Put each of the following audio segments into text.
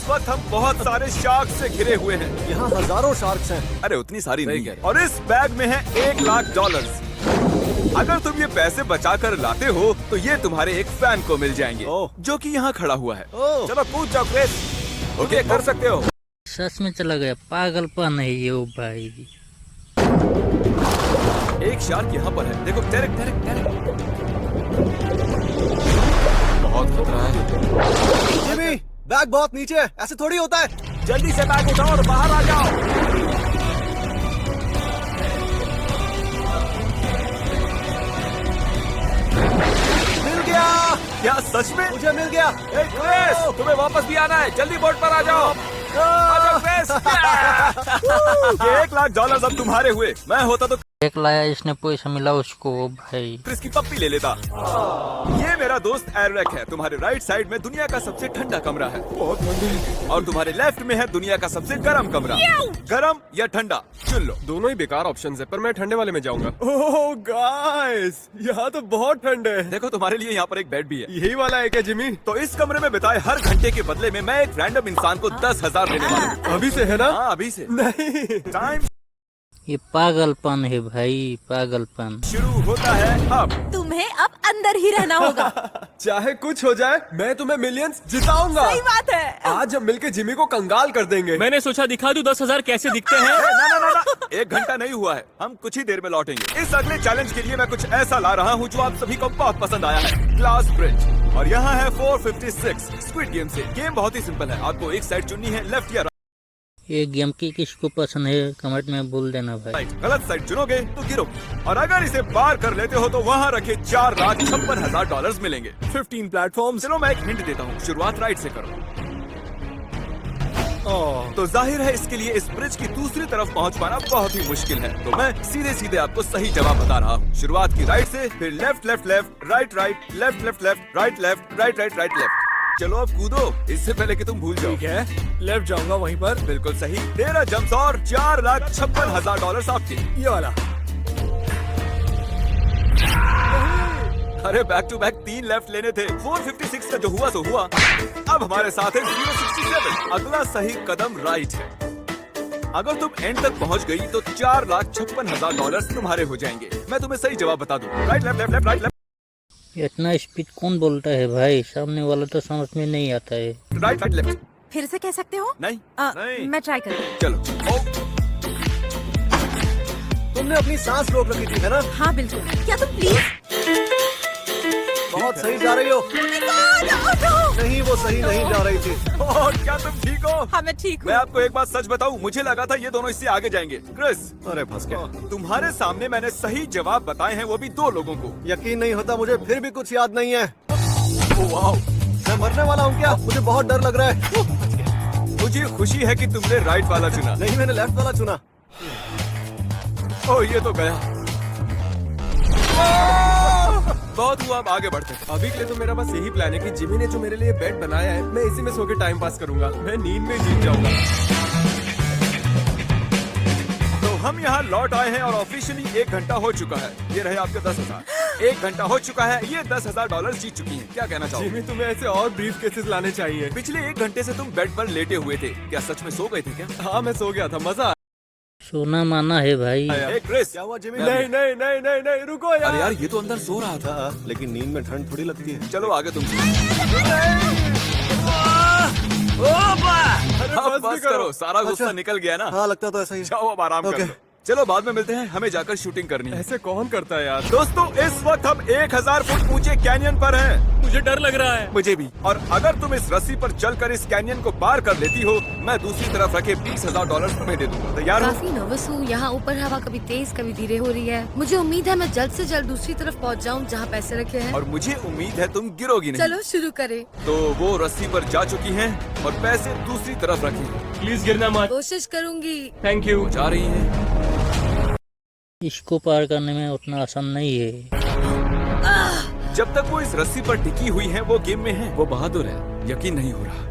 वक्त हम बहुत सारे शार्क से घिरे हुए हैं। यहाँ हजारों शार्क्स हैं। अरे उतनी सारी नहीं है। और इस बैग में है $1,00,000। अगर तुम ये पैसे बचाकर लाते हो तो ये तुम्हारे एक फैन को मिल जाएंगे जो कि यहाँ खड़ा हुआ है। चलो कूद जाओ क्रिस। ओके कर सकते हो। सच में चला गया, पागलपन है ये। ओ भाई एक शार्क यहाँ पर है, देखो डायरेक्ट डायरेक्ट डायरेक्ट। बहुत खतरा है। जिमी, बैग बहुत नीचे है, ऐसे थोड़ी होता है। जल्दी से बैग उठाओ और बाहर आ जाओ। मिल गया। क्या सच में? मुझे मिल गया। क्रिस, तुम्हें वापस भी आना है, जल्दी बोट पर आ जाओ। आ जाओ क्रिस। ये $1,00,000 अब तुम्हारे हुए। मैं होता तो एक लाया, इसने पैसा मिला उसको। ओ भाई क्रिस की पप्पी ले लेता। ये मेरा दोस्त एरवेक है। तुम्हारे राइट साइड में दुनिया का सबसे ठंडा कमरा है, बहुत ठंडी। और तुम्हारे लेफ्ट में है दुनिया का सबसे गर्म कमरा। गर्म या ठंडा चुन लो। दोनों ही बेकार ऑप्शन है, पर मैं ठंडे वाले में जाऊंगा। ओह गाइस, यहाँ तो बहुत ठंड है। देखो तुम्हारे लिए यहाँ पर एक बेड भी है। यही वाला है क्या जिमी? तो इस कमरे में बिताए हर घंटे के बदले में मैं एक रैंडम इंसान को 10,000 देने वाला हूँ। अभी से है ना? हाँ अभी से। नहीं, टाइम ये पागलपन है भाई, पागलपन। शुरू होता है अब। तुम्हें अब अंदर ही रहना होगा। चाहे कुछ हो जाए, मैं तुम्हें मिलियंस जिताऊंगा। सही बात है। आज हम मिलके जिमी को कंगाल कर देंगे। मैंने सोचा दिखा दूं 10,000 कैसे दिखते हैं। ना ना ना ना, 1 घंटा नहीं हुआ है, हम कुछ ही देर में लौटेंगे। इस अगले चैलेंज के लिए मैं कुछ ऐसा ला रहा हूँ जो आप सभी को बहुत पसंद आया है, ग्लास ब्रिज। और यहाँ है 456 स्क्विड गेम से। गेम बहुत ही सिंपल है, आपको एक साइड चुननी है, लेफ्ट या ये गेम की किसको पसंद है कमेंट में बोल देना भाई। राइट। गलत साइड चुनोगे तो गिरोगे, और अगर इसे पार कर लेते हो तो वहाँ रखे $4,56,000 मिलेंगे। 15 प्लेटफॉर्म। चलो मैं एक हिंट देता हूँ, शुरुआत राइट से करो। तो जाहिर है इसके लिए इस ब्रिज की दूसरी तरफ पहुंच पाना बहुत ही मुश्किल है। तो मैं सीधे सीधे आपको सही जवाब बता रहा हूँ। शुरुआत की राइट से, फिर left left left, right right, left left left, right left, right right right left. चलो अब कूदो, इससे पहले कि तुम भूल जाओ। ठीक है, लेफ्ट जाऊंगा वहीं पर। बिल्कुल सही। 13 जंप्स और $4,56,000 आपके। ये वाला। अरे बैक टू बैक 3 लेफ्ट लेने थे। 456 का जो हुआ सो हुआ। अब हमारे साथ है 067। अगला सही कदम राइट है। अगर तुम एंड तक पहुंच गई तो $4,56,000 तुम्हारे हो जाएंगे। मैं तुम्हें सही जवाब बता दूं। Right left left left right left इतना स्पीड कौन बोलता है भाई, सामने वाला तो समझ में नहीं आता है। Right right left. फिर से कह सकते हो? नहीं नहीं। मैं ट्राई करूँ। चलो। तुमने अपनी सांस रोक रखी थी है ना? हाँ बिल्कुल। क्या तुम प्लीज? बहुत सही जा रही हो। नहीं, वो सही नहीं जा रही थी। और क्या तुम ठीक हो? हाँ मैं ठीक मैं हूँ। आपको एक बात सच बताऊं, मुझे लगा था ये दोनों इससे आगे जाएंगे। क्रिस, अरे फंस गया। तुम्हारे सामने मैंने सही जवाब बताए हैं, वो भी 2 लोगों को। यकीन नहीं होता मुझे, फिर भी कुछ याद नहीं है। ओह वाओ, मैं मरने वाला हूँ क्या? मुझे बहुत डर लग रहा है। मुझे खुशी है कि तुमने राइट वाला चुना। नहीं, मैंने लेफ्ट वाला चुना। ओह ये तो गया। बहुत हुआ, अब आगे बढ़ते हैं। अभी के लिए तो मेरा बस यही प्लान है कि जिमी ने जो मेरे लिए बेड बनाया है, मैं इसी में सो के टाइम पास करूंगा। मैं नींद में जीत जाऊंगा। तो हम यहाँ लौट आए हैं और ऑफिशियली 1 घंटा हो चुका है। ये रहे आपके 10,000। 1 घंटा हो चुका है, ये $10,000 जीत चुकी हैं। क्या कहना चाहोगे? जिमी, तुम्हें ऐसे और ब्रीफ केसेस लाने चाहिए। पिछले 1 घंटे से तुम बेड पर लेटे हुए थे, क्या सच में सो गए थे क्या? हाँ, मैं सो गया था, मजा सोना माना है भाई। ए, क्रिस, क्या हुआ जिमी? नहीं नहीं नहीं नहीं नहीं, रुको यार। अरे यार ये तो अंदर सो रहा था। हाँ, लेकिन नींद में ठंड थोड़ी लगती है। चलो आगे तुम। अरे अब बस करो, सारा गुस्सा अच्छा। निकल गया ना। हाँ, लगता तो ऐसा ही। जाओ अब आराम कर ओके। लो। चलो बाद में मिलते हैं, हमें जाकर शूटिंग करनी है। ऐसे कौन करता है यार? दोस्तों इस वक्त हम 1000 फुट ऊंचे कैनियन पर हैं। मुझे डर लग रहा है। मुझे भी। और अगर तुम इस रस्सी पर चलकर इस कैनियन को पार कर लेती हो, मैं दूसरी तरफ रखे $20,000 तुम्हें दे दूंगा। तैयार हो? काफी नर्वस हूँ। यहाँ ऊपर हवा कभी तेज कभी धीरे हो रही है। मुझे उम्मीद है मैं जल्द से जल्द दूसरी तरफ पहुँच जाऊँ जहाँ पैसे रखे हैं। और मुझे उम्मीद है तुम गिरोगी नहीं। चलो शुरू करें। तो वो रस्सी पर जा चुकी हैं और पैसे दूसरी तरफ रखे हैं। प्लीज गिरना मत। कोशिश करूंगी। Thank you. जा रही हैं। इसको पार करने में उतना आसान नहीं है। जब तक वो इस रस्सी पर टिकी हुई है, वो गेम में है। वो बहादुर है, यकीन नहीं हो रहा।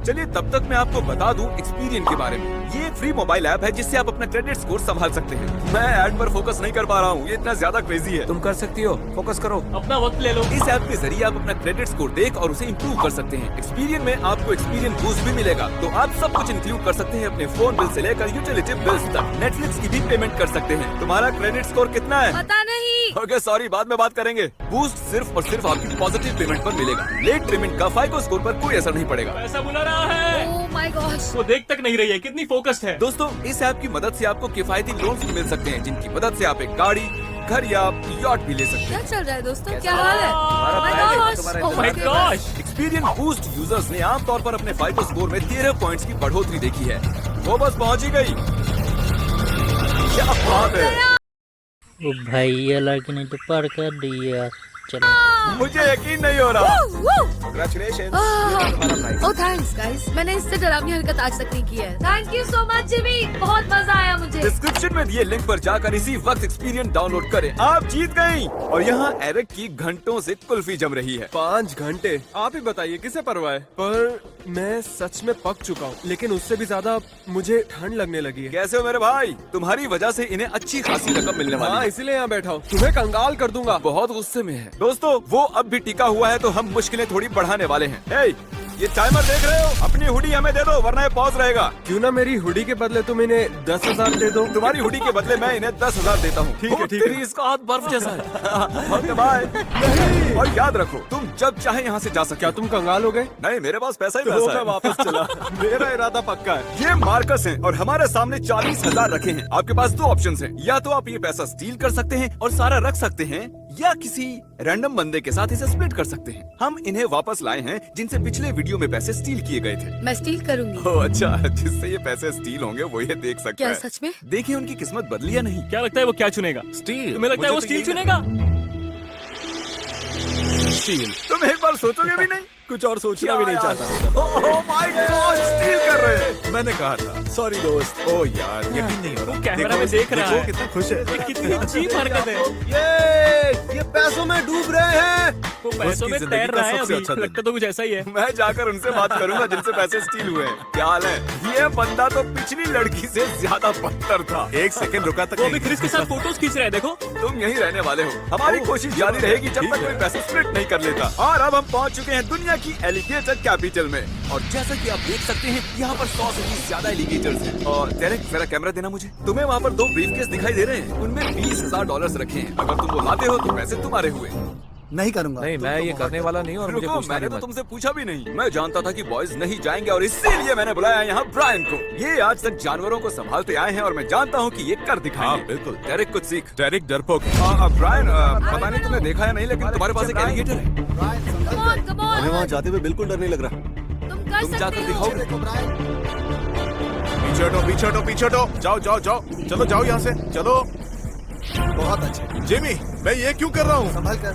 चलिए तब तक मैं आपको बता दूं एक्सपीरियन के बारे में। ये एक फ्री मोबाइल ऐप है जिससे आप अपना क्रेडिट स्कोर संभाल सकते हैं। मैं ऐड पर फोकस नहीं कर पा रहा हूँ, ये इतना ज्यादा क्रेजी है। तुम कर सकती हो, फोकस करो। अपना वक्त ले लो। इस ऐप के जरिए आप अपना क्रेडिट स्कोर देख और उसे इम्प्रूव कर सकते हैं। एक्सपीरियन में आपको एक्सपीरियन बूस्ट भी मिलेगा, तो आप सब कुछ इंक्लूड कर सकते हैं, अपने फोन बिल से लेकर यूटिलिटी बिल्स तक। नेटफ्लिक्स की भी पेमेंट कर सकते हैं। तुम्हारा क्रेडिट स्कोर कितना है? पता नहीं। ओके सॉरी, बाद में बात करेंगे। बूस्ट सिर्फ और सिर्फ आपकी पॉजिटिव पेमेंट पर मिलेगा। लेट पेमेंट का फाइको स्कोर पर कोई असर नहीं पड़ेगा। पैसा बुला रहा है। Oh my gosh. वो देख तक नहीं रही है, कितनी फोकस्ड है। दोस्तों, इस ऐप की मदद से आपको किफायती लोन्स भी मिल सकते हैं, जिनकी मदद से आप एक गाड़ी, घर या यॉट भी ले सकते क्या हैं। चल रहा है दोस्तों? क्या हाल है? Oh my gosh! Experian Boost users ने आमतौर पर अपने फाइको स्कोर में 13 पॉइंट्स की बढ़ोतरी देखी है। वो बस पहुंच ही गई। क्या बात है! ओ भाई ये लड़की ने तो पार कर दी यार। चलो मुझे यकीन नहीं हो रहा। Congratulations! ओह थैंक्स गाइस, मैंने इससे डरावनी हरकत आज तक नहीं की है। Thank you so much Jimmy, बहुत मजा आया मुझे। डिस्क्रिप्शन में दिए लिंक पर जाकर इसी वक्त एक्सपीरियन डाउनलोड करें। आप जीत गयी। और यहाँ एरिक की घंटों से कुल्फी जम रही है। 5 घंटे, आप ही बताइए किसे परवाह है। पर मैं सच में पक चुका हूँ, लेकिन उससे भी ज्यादा मुझे ठंड लगने लगी है। कैसे हो मेरे भाई? तुम्हारी वजह से इन्हें अच्छी खासी रकम मिलने वाली हाँ, है। इसीलिए यहाँ बैठा हूँ। तुम्हें कंगाल कर दूंगा। बहुत गुस्से में है। दोस्तों, वो अब भी टिका हुआ है, तो हम मुश्किलें थोड़ी बढ़ाने वाले हैं। हे, ये टाइमर देख रहे हो? अपनी हुडी हमें दे दो, वरना ये पॉज रहेगा। क्यों ना मेरी हुडी के बदले तुम इन्हें 10,000 दे दो। तुम्हारी हुडी के बदले मैं इन्हें 10,000 देता हूँ। ठीक है, ठीक है। तेरी इसका हाथ बर्फ जैसा है। Okay bye. और याद रखो, तुम जब चाहे यहाँ से जा सकते। क्या तुम कंगाल हो गए? नहीं, मेरे पास पैसा ही तो पैसा मैं है। वापस चला। मेरा इरादा पक्का है। ये मार्कस हैं और हमारे सामने 40,000 रखे हैं। आपके पास 2 ऑप्शंस हैं। या तो आप ये पैसा स्टील कर सकते हैं और सारा रख सकते हैं, या किसी रैंडम बंदे के साथ इसे स्प्लिट कर सकते हैं। हम इन्हें वापस लाए हैं जिनसे पिछले वीडियो में पैसे स्टील किए गए थे। मैं स्टील करूंगी। ओह अच्छा, जिससे ये पैसे स्टील होंगे वो ये देख सकता क्या है। सच में? देखिए उनकी किस्मत बदली या नहीं। क्या लगता है वो क्या चुनेगा? स्टील। तुम्हें लगता है वो स्टील चुनेगा? स्टील। तुम एक बार सोचोगे भी नहीं? कुछ और सोचना भी नहीं चाहता। ओह माय गॉड, स्टील कर रहे हैं। मैंने कहा था। सॉरी दोस्त। ओह यार, यकीन नहीं हो रहा। वो कैमरा में देख रहा है। कितना खुश है। ये कितनी अजीब हरकत है। ये पैसों में डूब रहे हैं। वो पैसों में जिंदगी तैर का रहा है सबसे अभी। अच्छा दिन। लगता तो कुछ ऐसा ही है। मैं जाकर उनसे बात करूंगा जिनसे पैसे स्टील हुए हैं। क्या हाल है? ये बंदा तो पिछली लड़की से ज्यादा बदतर था। 1 सेकंड रुका तक वो अभी क्रिस के साथ फोटोज खींच रहा है, देखो। तुम यहीं रहने वाले हो। हमारी कोशिश जारी रहेगी जब तक कोई पैसे स्प्लिट नहीं कर लेता। और अब हम पहुंच चुके हैं दुनिया की एलिगेटर कैपिटल में। और जैसा कि आप देख सकते हैं, यहाँ पर 100 से भी ज्यादा एलिगेटर्स हैं। और डेरेक, जरा कैमरा देना मुझे। तुम्हें वहाँ पर 2 ब्रीफकेस दिखाई दे रहे हैं। उनमें $20,000 रखे हैं। अगर तुम वो लाते हो तो पैसे तुम्हारे हुए। नहीं करूंगा। नहीं, मैं ये करने वाला नहीं और मुझे रुको, पूछना मैंने नहीं तो मत। तुमसे पूछा भी नहीं। मैं जानता था कि बॉयज नहीं जाएंगे और इसीलिए मैंने बुलाया यहाँ ब्रायन को। ये आज तक जानवरों को संभालते आए हैं और मैं जानता हूँ कि ये कर दिखाएंगे। बिल्कुल। डेरेक कुछ सीख। डेरेक डरपोक। ब्रायन, पता नहीं तुम्हें देखा है नहीं, लेकिन तुम्हारे पास एक एलिगेटर है। कम ऑन कम ऑन, हमें वहाँ जाते हुए बिल्कुल डर नहीं लग रहा। तुम कर तुम जाकर सकते हो। दिखाओगे? पीछे हटो, जाओ, चलो जाओ यहाँ से, चलो। बहुत अच्छे। जिमी, मैं ये क्यों कर रहा हूँ? संभल कर।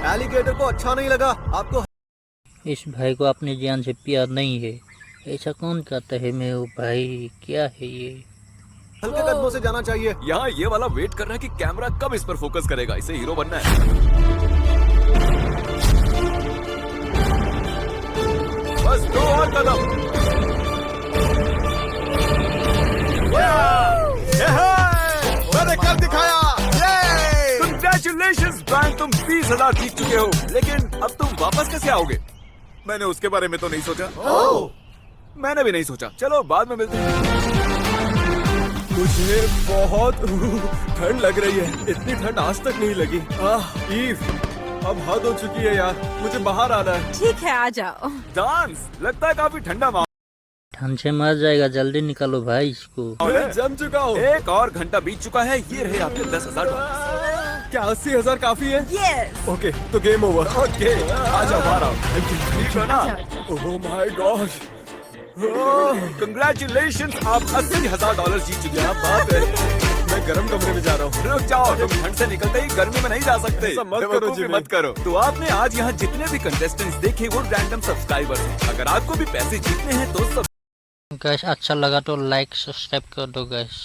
एलिगेटर को अच्छा नहीं लगा आपको। इस भाई को अपनी जान से प्यार नहीं है। ऐसा कौन कहता है? मैं ओ भाई, क्या है ये? हल्के कदमों से जाना चाहिए। यहाँ ये वाला वेट कर रहा है कि कैमरा कब इस पर फोकस करेगा। इसे हीरो बनना है। बस 2 और कदम। मैंने कर दिखाया। Congratulations, ब्रायन, तुम 20,000 जीत चुके हो। लेकिन अब तुम वापस कैसे आओगे? मैंने उसके बारे में तो नहीं सोचा। मैंने भी नहीं सोचा। चलो बाद में मिलते हैं। मुझे बहुत ठंड लग रही है। इतनी ठंड आज तक नहीं लगी। ईव, अब हद हो चुकी है यार, मुझे बाहर आना है। ठीक है, आ जाओ। डांस लगता है काफी ठंडा माहौल। ठंड से मर जाएगा, जल्दी निकालो भाई इसको। मैं जम चुका हूँ। 1 और घंटा बीत चुका है। ये रहे आपके $10,000। क्या 80,000 काफी है? यस। ओके, तो गेम ओवर। ओके, आ जाओ बाहर आओ। ठीक हो ना? Oh my God. कंग्रेचुलेशन, आप $80,000 जीत चुके हैं। बात है, मैं गर्म कमरे में जा रहा हूँ। रुक जाओ, तुम ठंड से निकलते ही गर्मी में नहीं जा सकते। ऐसा मत करो, बेवकूफी जिमी। मत करो। तो आपने आज यहाँ जितने भी कंटेस्टेंट्स देखे वो रैंडम सब्सक्राइबर्स हैं। अगर आपको भी पैसे जीतने हैं तो सब गैस अच्छा लगा तो लाइक सब्सक्राइब कर दो गैस।